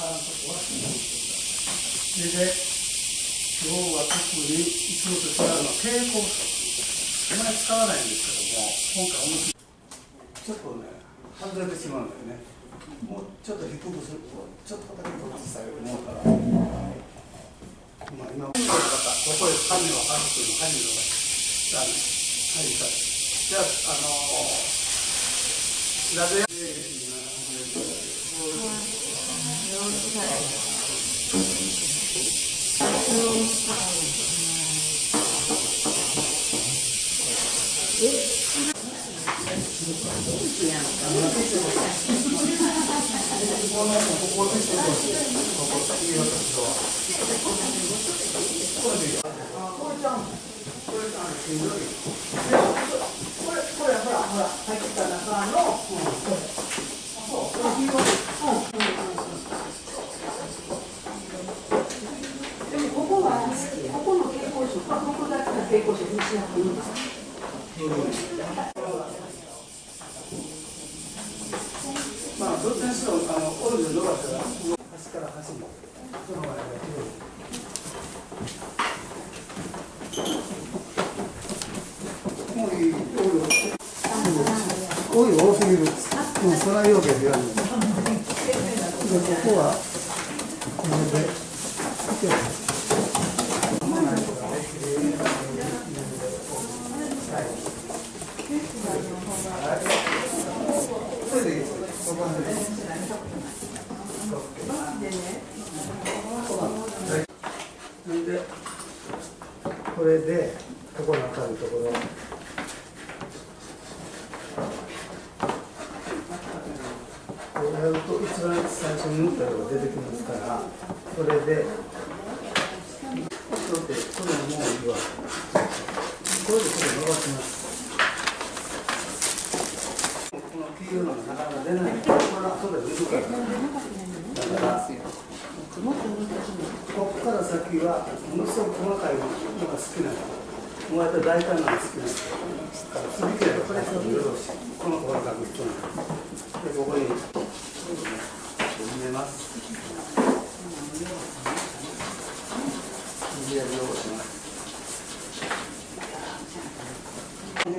からんとこはそれで今日は特にいつもと違うのは蛍光素。あまり使わないんですけども、今回思いっきりちょっとね外れてしまうんだよね。もうちょっと低くするとちょっとだけこっち下げる思うから、今ここで紙を貼るというのを紙のじゃあね、はい、じゃあなぜこれほら入ってた中のでもここの蛍光色、ここだけの蛍光色にしなくていいんですか？まあどっちにしろオイル伸ばしたら端から端にそのままもういいオイル多すぎる。それは要件でやるんです。ここはこれでそれでいいです。でこれでここの赤いところやると一番最初に塗ったのが出てきますから、それでそれももういいわ。これで伸ばします。この黄色のがなかなか出ない。これは後で塗るから。だからここから先はものすごく細かいのが好きなの。もうやったら大胆なのが好きなの。次からこれちょっとよろしい。この子が隠すとでここに入れます。水やりをします。この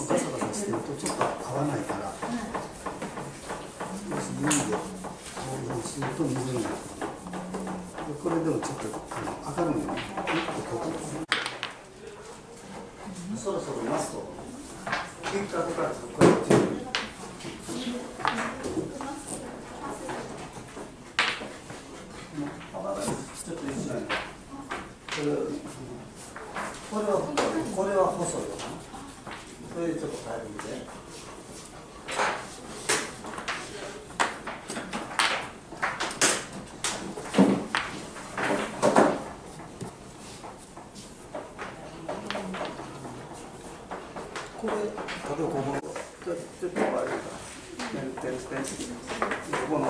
ガサガサしてるとちょっと合わないから、もし指でこういうふうにすると水になる。これでもちょっと明るいのね。そろそろマスト。結果とかこれをちょっと一枚これは細いのかな。それでちょっと変えるんで。これ例えばここちょっとあれかここの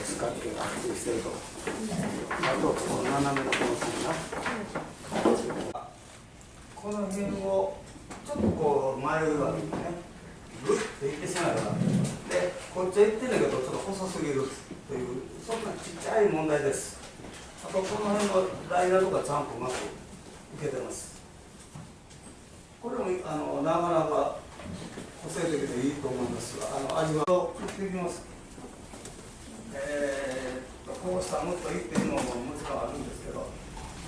四角形がはっきりしてると、あとこの斜めのこの線がこの辺をちょっとこう前をねグッていってしまえば、でこっちは行ってんだけどちょっと細すぎるというそんなちっちゃい問題です。あとこの辺のライナーとかちゃんとうまくいけてます。これもなかなか個性的でいいと思いますが、味を振っていきます。こうしたもっといいっていうのももちろんある